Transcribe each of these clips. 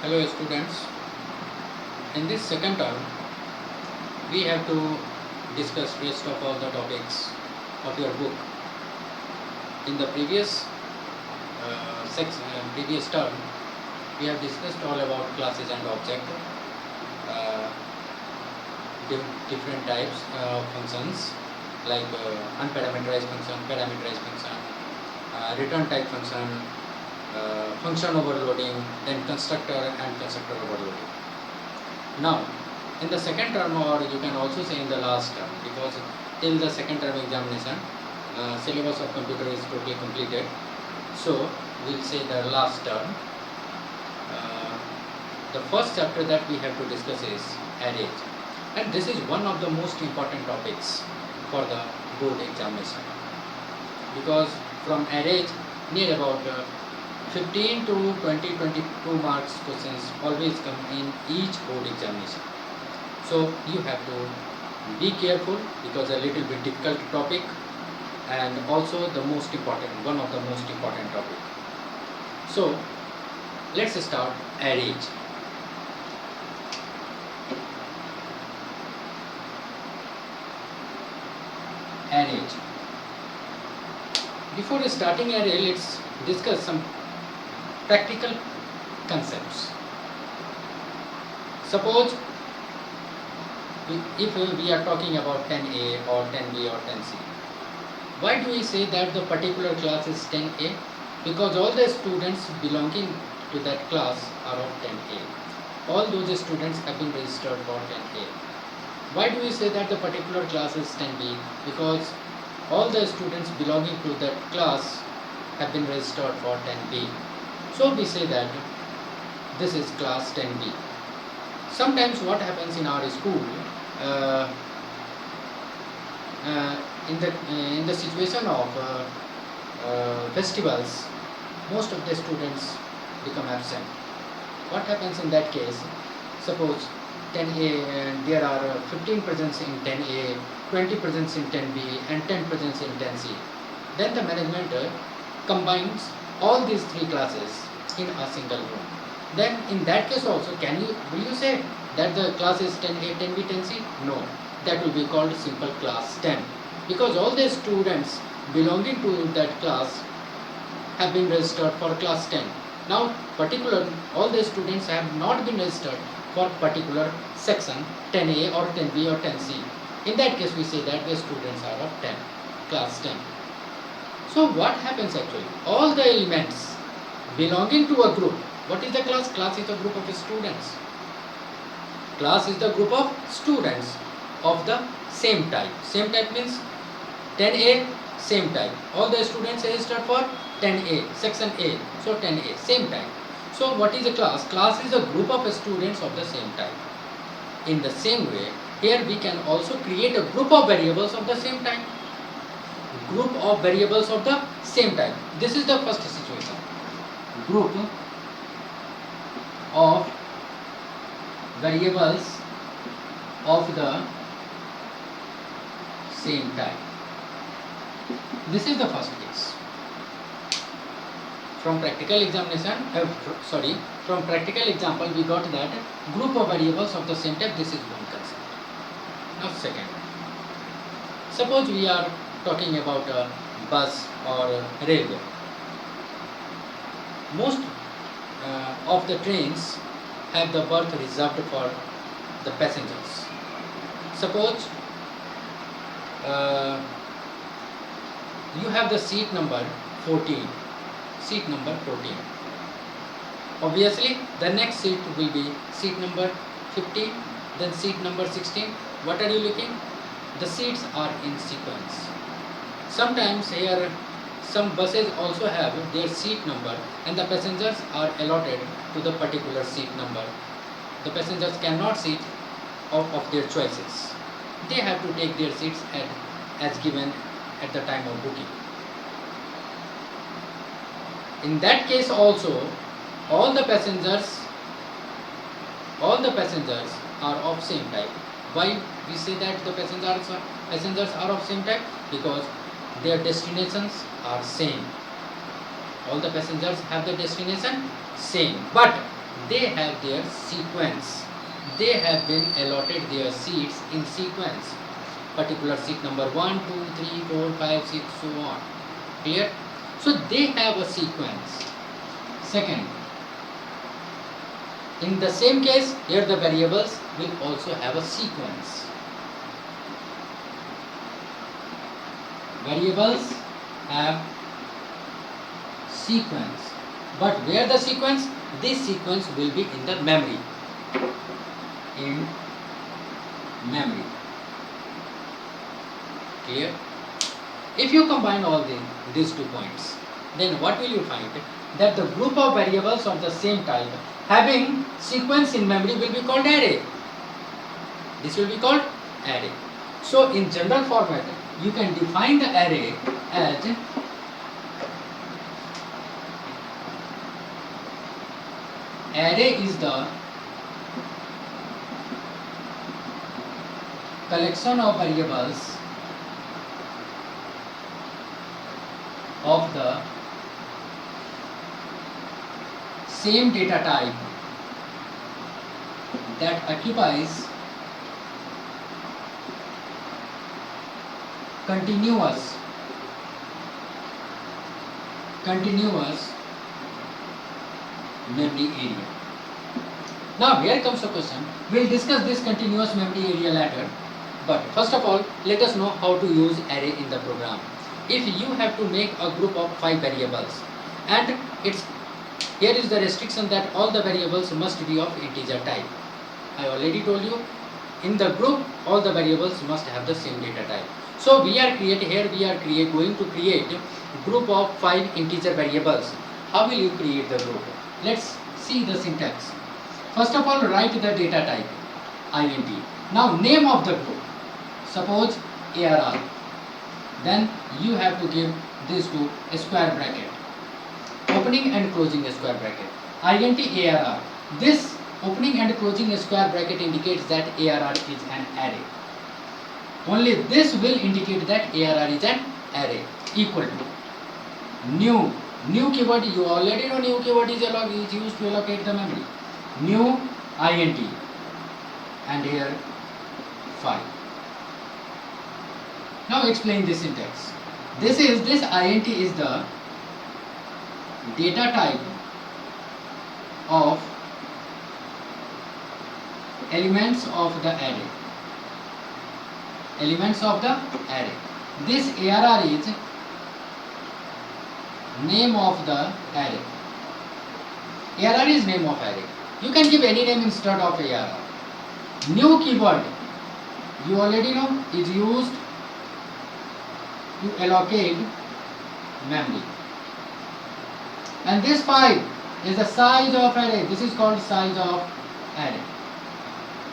Hello students, in this second term we have to discuss rest of all the topics of your book. In the previous term we have discussed all about classes and object, uh, different types of functions like unparameterized function, parameterized function, return type function, function overloading, then constructor and constructor overloading. Now, in the second term, or you can also say in the last term, because till the second term examination, syllabus of computer is totally completed. So, we'll say the last term. The first chapter that we have to discuss is arrays. And this is one of the most important topics for the board examination. Because from arrays, near about 15 to 20, 22 marks questions always come in each board examination. So you have to be careful because a little bit difficult topic and also the most important, one of the most important topic. So let's start arrays. Arrays. Before starting array, let's discuss some practical concepts. Suppose if we are talking about 10A or 10B or 10C, why do we say that the particular class is 10A? Because all the students belonging to that class are of 10A. All those students have been registered for 10A. Why do we say that the particular class is 10B? Because all the students belonging to that class have been registered for 10B. So we say that this is class 10B. Sometimes what happens in our school, in the situation of festivals, most of the students become absent. What happens in that case? Suppose 10A, there are 15 presents in 10A, 20 presents in 10B and 10 presents in 10C. Then the management combines all these three classes in a single room. Then in that case also, will you say that the class is 10A, 10B, 10C? No, that will be called simple class 10, because all the students belonging to that class have been registered for class 10. Now all the students have not been registered for particular section 10A or 10B or 10C. In that case we say that the students are of 10, class 10. So what happens actually? All the elements belonging to a group. What is the class? Class is a group of students. Class is the group of students of the same type. Same type means 10A, same type. All the students registered for 10A, section A. So 10A, same type. So what is a class? Class is a group of students of the same type. In the same way, here we can also create a group of variables of the same type. Group of variables of the same type. This is the first situation. Group of variables of the same type. This is the first case. From practical examination, from practical example we got that group of variables of the same type. This is one concept. Now second, suppose we are talking about a bus or a railway. Most of the trains have the berth reserved for the passengers. Suppose you have the seat number 14. Seat number 14. Obviously, the next seat will be seat number 15, then seat number 16. What are you looking? The seats are in sequence. Sometimes here some buses also have their seat number and the passengers are allotted to the particular seat number. The passengers cannot sit of their choices. They have to take their seats as given at the time of booking. In that case also, all the passengers are of same type. Why we say that the passengers are of same type? Because their destinations are same. All the passengers have the destination same, but they have their sequence. They have been allotted their seats in sequence. Particular seat number 1, 2, 3, 4, 5, 6, so on. Clear? So they have a sequence. Second, in the same case, here the variables will also have a sequence. Variables have sequence. But where the sequence? This sequence will be in the memory. In memory. Clear? If you combine all these 2 points, then what will you find? That the group of variables of the same type having sequence in memory will be called array. This will be called array. So in general format, you can define the array as array is the collection of variables of the same data type that occupies continuous memory area. Now here comes a question. We'll discuss this continuous memory area later, but first of all, let us know how to use array in the program. If you have to make a group of 5 variables, and here is the restriction that all the variables must be of integer type. I already told you, in the group all the variables must have the same data type. So we are going to create a group of 5 integer variables. How will you create the group? Let's see the syntax. First of all, write the data type int. Now name of the group, suppose ARR. Then you have to give this to a square bracket, opening and closing a square bracket. Int ARR. This opening and closing a square bracket indicates that ARR is an array. Only this will indicate that ARR is an array. Equal to new keyword. You already know new keyword is used to allocate the memory. New int and here 5. Now explain this syntax. This int is the data type of elements of the array. Elements of the array. This ARR is name of the array. ARR is name of array. You can give any name instead of ARR. New keyword, you already know, is used to allocate memory. And this 5 is the size of array. This is called size of array.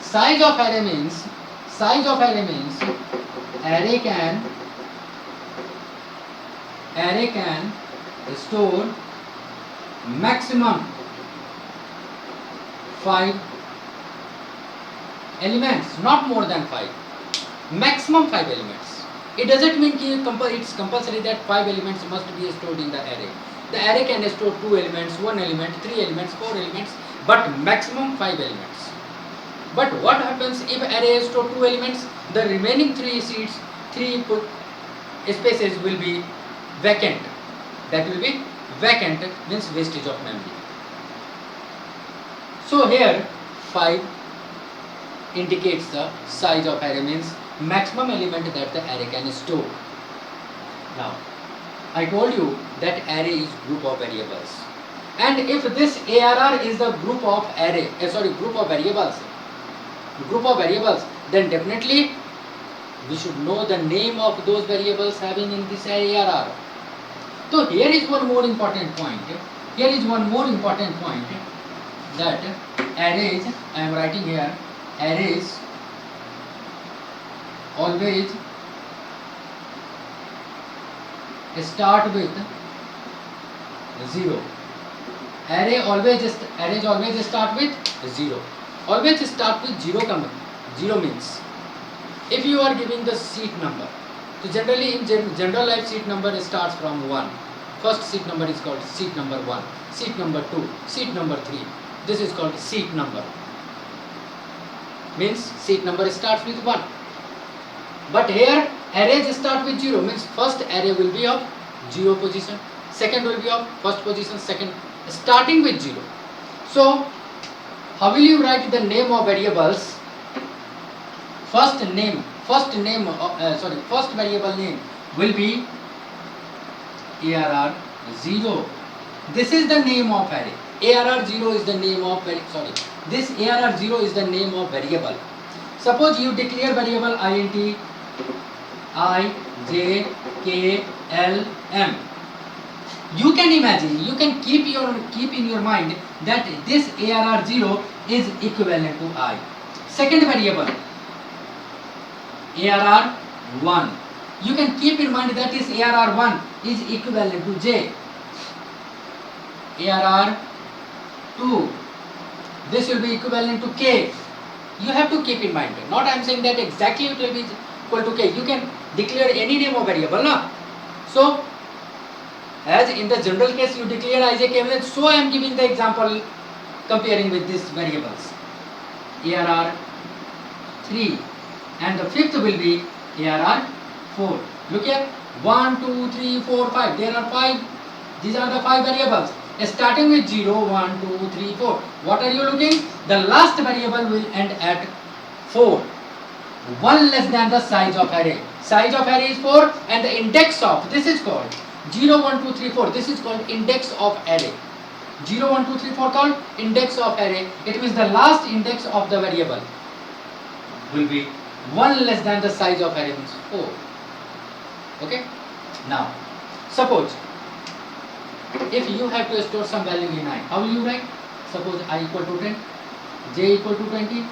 Size of array means array can store maximum 5 elements, not more than 5. Maximum 5 elements. It doesn't mean it's compulsory that 5 elements must be stored in the array. The array can store 2 elements, 1 element, 3 elements, 4 elements, but maximum 5 elements. But what happens if array stores 2 elements? The remaining 3 seats, 3 spaces will be vacant. That will be vacant, means wastage of memory. So here 5 indicates the size of array, means maximum element that the array can store. Now I told you that array is group of variables, and if this ARR is the group of variables, then definitely we should know the name of those variables having in this ARR. So here is one more important point. That arrays, I am writing here, arrays always start with 0. Arrays always start with 0. Always start with 0. 0 means if you are giving the seat number, so generally in general life seat number starts from 1. First seat number is called seat number 1, seat number 2, seat number 3. This is called seat number. Means seat number starts with 1. But here arrays start with 0, means first array will be of 0 position, second will be of first position, second starting with 0. So how will you write the name of variables? First variable name will be ARR 0. This is the name of array. ARR 0 is the name of this ARR 0 is the name of variable. Suppose you declare variable int I, J, K, L, M. You can imagine, you can keep in your mind that this ARR 0 is equivalent to I. Second variable ARR 1. You can keep in mind that this ARR 1 is equivalent to J. ARR 2. This will be equivalent to K. You have to keep in mind. Not I am saying that exactly it will be equal to K. You can declare any name of variable, na? So as in the general case you declare I, J, K, L, so I am giving the example comparing with these variables. ARR 3 and the fifth will be ARR 4. Look here, 1, 2, 3, 4, 5. There are 5. These are the 5 variables. Starting with 0, 1, 2, 3, 4. What are you looking? The last variable will end at 4. 1 less than the size of array. Size of array is 4 and the index of, this is called 0, 1, 2, 3, 4. This is called index of array. 0, 1, 2, 3, 4 called index of array. It means the last index of the variable will be 1 less than the size of array, means 4. Okay. Now suppose if you have to store some value in I, how will you write? Suppose I equal to 10, J equal to 20,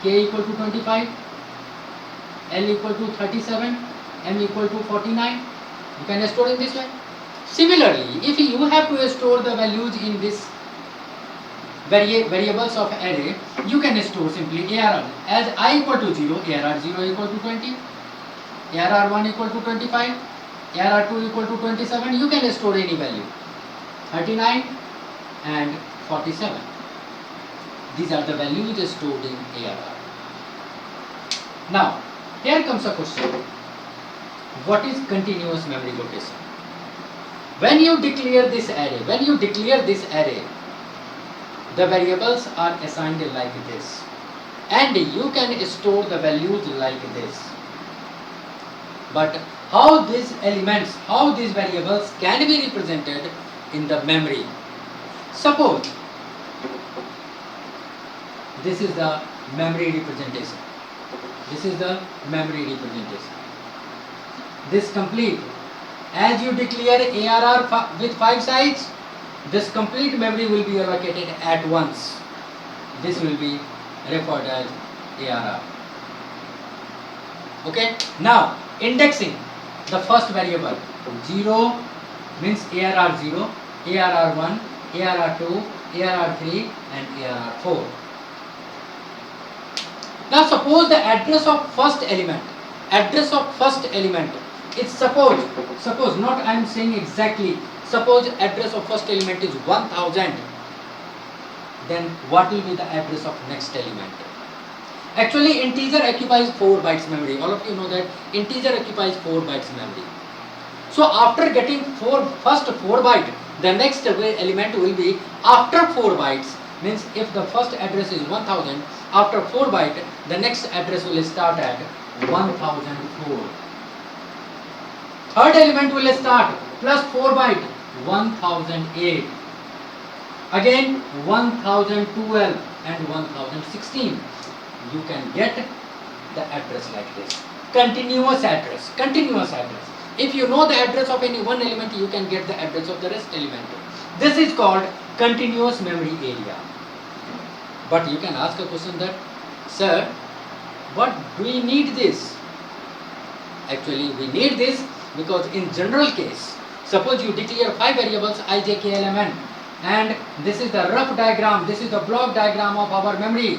K equal to 25, L equal to 37, M equal to 49. You can store in this way. Similarly, if you have to store the values in this variables of array, you can store simply ARR as I equal to 0, ARR 0 equal to 20, ARR 1 equal to 25, ARR 2 equal to 27. You can store any value, 39 and 47. These are the values stored in ARR. Now here comes a question. What is continuous memory location? When you declare this array, the variables are assigned like this, and you can store the values like this. But how these elements, how these variables can be represented in the memory? Suppose this is the memory representation. This is the memory representation. This complete, as you declare ARR with 5 sides, this complete memory will be allocated at once. This will be referred as ARR. Okay. Now indexing the first variable. 0 means ARR 0, ARR 1, ARR 2, ARR 3 and ARR 4. Now suppose the address of first element, it's suppose not I am saying exactly, suppose address of first element is 1000, then what will be the address of next element? Actually integer occupies 4 bytes memory. All of you know that integer occupies 4 bytes memory. So after getting first 4 byte, the next element will be after 4 bytes. Means if the first address is 1000, after 4 byte, the next address will start at 1004. Third element will start plus 4 byte 1008. Again 1012 and 1016. You can get the address like this. Continuous address. If you know the address of any one element, you can get the address of the rest element. This is called continuous memory area. But you can ask a question that, sir, what do we need this? Actually we need this because in general case, suppose you declare 5 variables I, J, K, L, M, N, and this is the rough diagram, this is the block diagram of our memory.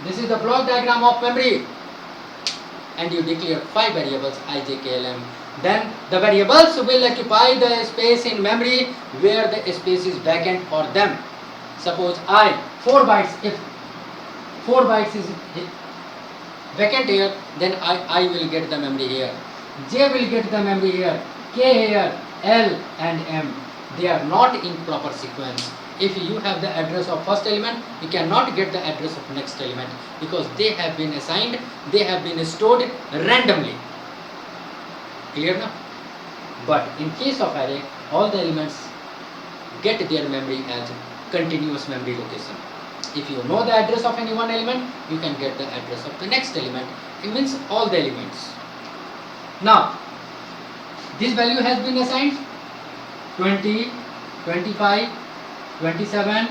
This is the block diagram of memory, and you declare 5 variables I, J, K, L, M, then the variables will occupy the space in memory where the space is vacant for them. Suppose I 4 bytes, if 4 bytes is vacant here, then I will get the memory here, J will get the memory here, K here, L and M. They are not in proper sequence. If you have the address of first element, you cannot get the address of next element because they have been assigned, they have been stored randomly. Clear now? But in case of array, all the elements get their memory as continuous memory location. If you know the address of any one element, you can get the address of the next element. It means all the elements. Now, this value has been assigned 20, 25, 27,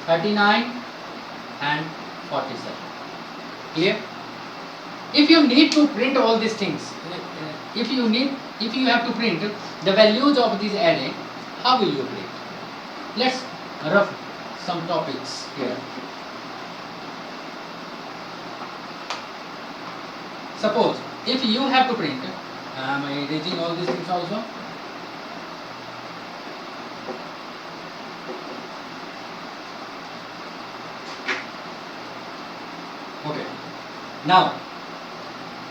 39 and 47. Clear? If you need to print all these things, if you have to print the values of this array, how will you print? Let's rough some topics here. Suppose if you have to print, am I erasing all these things also? Okay. Now,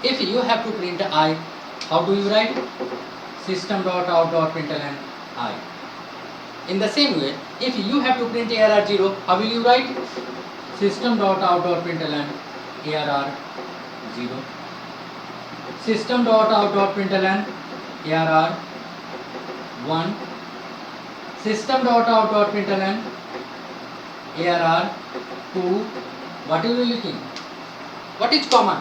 if you have to print I, how do you write? System.out.println I. In the same way, if you have to print ARR 0, how will you write? System.out.println ARR 0. System.out.println ARR 1. System.out.println ARR 2. What are you looking? What is common?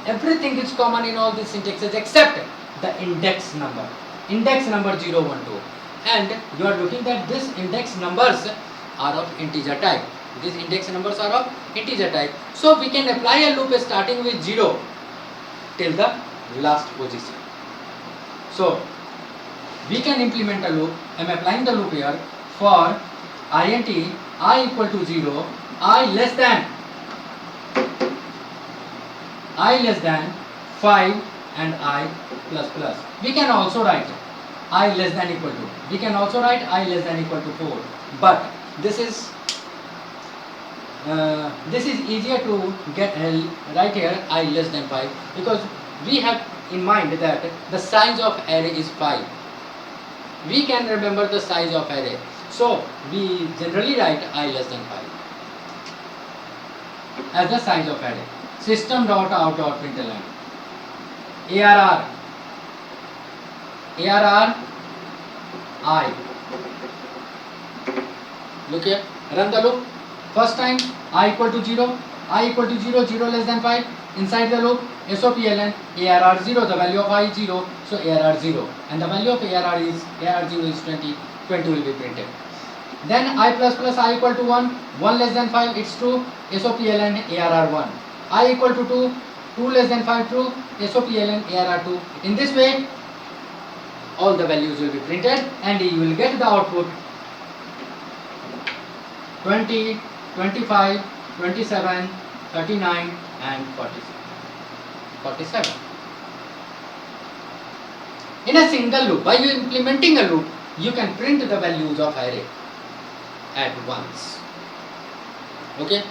Everything is common in all these syntaxes except the index number. Index number 0, 1, 2. And you are looking that these index numbers are of integer type. These index numbers are of integer type. So we can apply a loop starting with 0 till the last position. So we can implement a loop. I am applying the loop here for int I equal to 0, I less than 5 and I plus plus. We can also write I less than equal to. We can also write I less than equal to 4. But this is easier to get right here I less than 5 because we have in mind that the size of array is 5. We can remember the size of array. So we generally write I less than 5 as the size of array. System.out.println ARR I. Look here, run the loop. First time I equal to 0, 0 less than 5. Inside the loop, SOPLN ARR 0, the value of I is 0, so ARR 0, and the value of ARR 0 is 20, 20 will be printed. Then I plus plus I equal to 1, 1 less than 5, it's true, SOPLN ARR 1. I equal to 2, 2 less than 5, true, SOPLN ARR 2. In this way, all the values will be printed and you will get the output 20, 25, 27, 39 and 47. In a single loop, by you implementing a loop, you can print the values of array at once. Okay.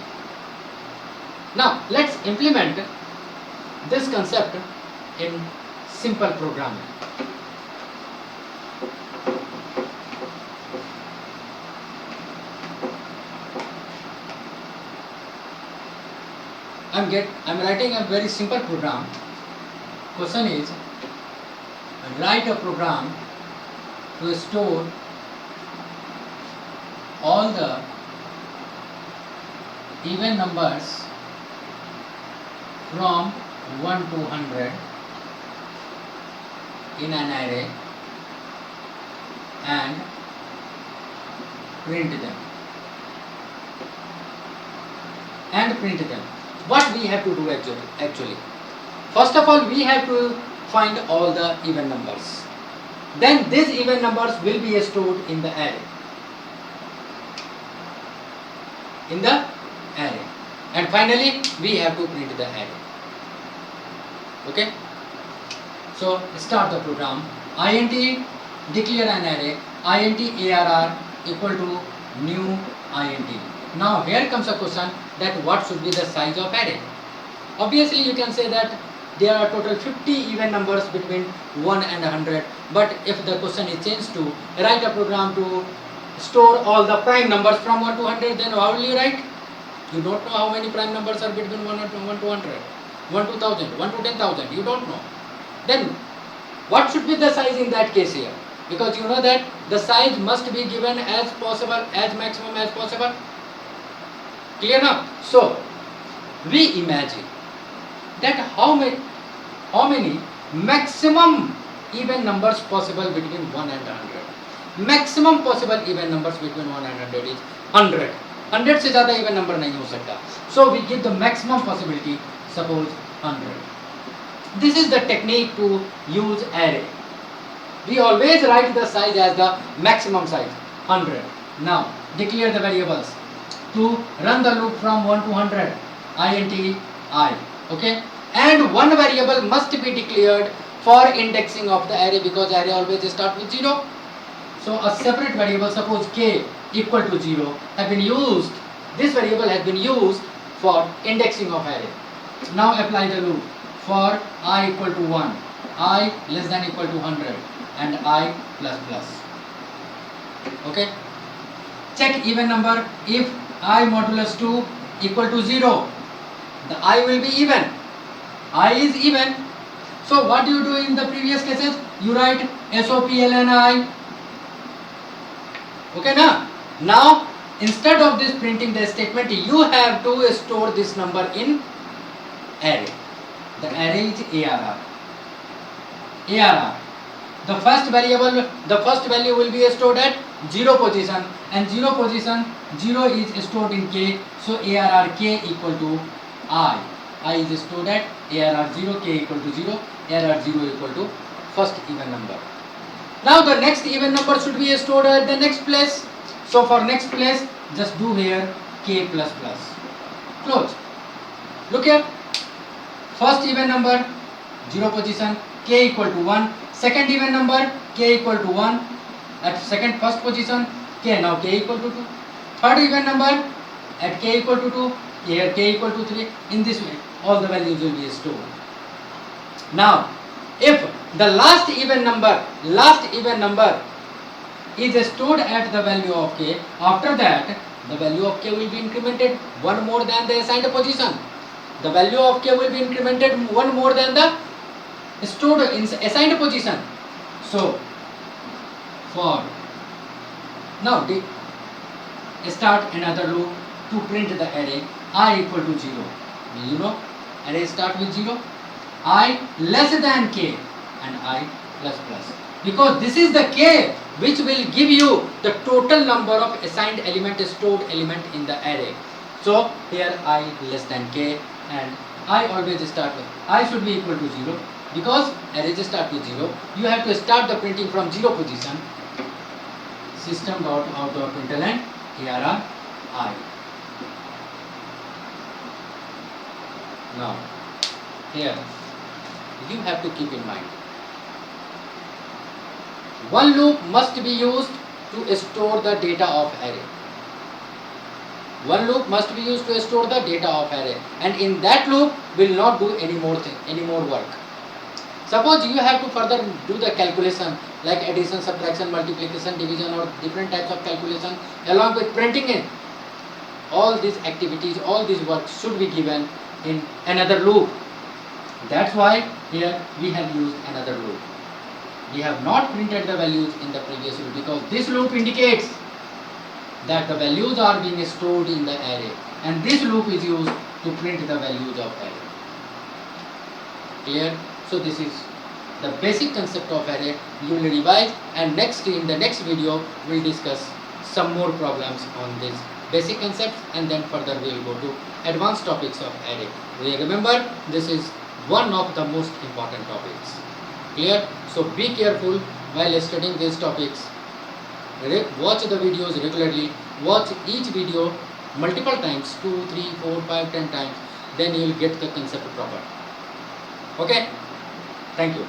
Now let's implement this concept in simple programming. I'm writing a very simple program. Question is, write a program to store all the even numbers from 1 to 100 in an array and print them. What we have to do actually? First of all, we have to find all the even numbers. Then these even numbers will be stored in the array. And finally, we have to print the array. Okay? So start the program. Int declare an array. Int arr equal to new int. Now here comes a question that what should be the size of array. Obviously you can say that there are total 50 even numbers between 1 and 100, but if the question is changed to write a program to store all the prime numbers from 1 to 100, then how will you write? You don't know how many prime numbers are between 1 to 100, 1 to 1000, 1 to 10,000, you don't know. Then what should be the size in that case here? Because you know that the size must be given as possible, as maximum as possible. Clear now? So we imagine that how many maximum even numbers possible between 1 and 100. Maximum possible even numbers between 1 and 100 is 100. 100 से ज़्यादा even number नहीं हो सकता. So we give the maximum possibility, suppose 100. This is the technique to use array. We always write the size as the maximum size, 100. Now declare the variables. To run the loop from 1 to 100, int I. Okay, and one variable must be declared for indexing of the array, because array always start with 0. So a separate variable, suppose k equal to 0, have been used. This variable has been used for indexing of array. Now apply the loop for I equal to 1, I less than equal to 100, and I plus plus. Okay, check even number. If I modulus 2 equal to 0, the I will be even. I is even. So what do you do in the previous cases? You write SOPLNI. Okay, now instead of this printing the statement, you have to store this number in array. The array is ARR. ARR. The first value will be stored at 0 position, and 0 position, 0 is stored in k. So ARR k equal to I. I is stored at ARR 0, k equal to 0, ARR 0 equal to first even number. Now the next even number should be stored at the next place. So for next place, just do here k plus plus. Close. Look here. First even number 0 position, k equal to 1. Second even number, k equal to 1. At first position, k, now k equal to 2. Third even number at k equal to 2. Here k equal to 3. In this way all the values will be stored. Now if the last even number is stored at the value of k, after that the value of k will be incremented one more than the assigned position. The value of k will be incremented one more than the stored in assigned position. So for now start another loop to print the array I equal to 0. You know, array start with 0, I less than k, and I plus plus, because this is the k which will give you the total number of assigned stored element in the array. So here I less than k, and I always start with I should be equal to 0, because array start with 0. You have to start the printing from 0 position. System.out.println ARR I. Now here you have to keep in mind, one loop must be used to store the data of array. One loop must be used to store the data of array, and in that loop will not do any more work. Suppose you have to further do the calculation like addition, subtraction, multiplication, division, or different types of calculation along with printing it. All these activities, all these work should be given in another loop. That's why here we have used another loop. We have not printed the values in the previous loop, because this loop indicates that the values are being stored in the array, and this loop is used to print the values of array. Clear? So this is the basic concept of array. You will revise, and in the next video we will discuss some more problems on this basic concepts, and then further we will go to advanced topics of array. Remember, this is one of the most important topics. Clear? So be careful while studying these topics. Watch the videos regularly. Watch each video multiple times, 2, 3, 4, 5, 10 times. Then you will get the concept proper. Okay? Thank you.